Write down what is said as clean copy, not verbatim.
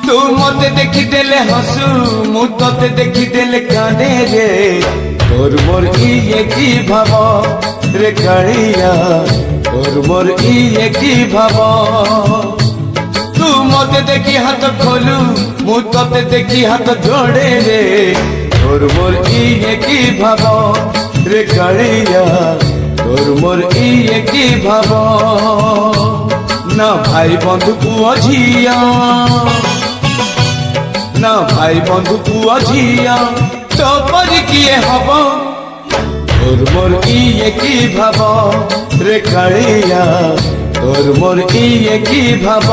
तू मते देखी देले हसू मु तते देखी देले कांदे रे तोर मोर इए की भाव रे कालिया तोर मोर इए की भाव तू मते देखी हाथ खोलू मु तते देखी हाथ जोड़े रे तोर मोर इए की भाव रे कालिया तोर मोर इए की भाव ना भाई बंधु पुआ झिया ना भाई बंधु पुआ झिया तो पर किए हब तोर मोर इए की भाव रे कालिया तोर मोर इए की भाव।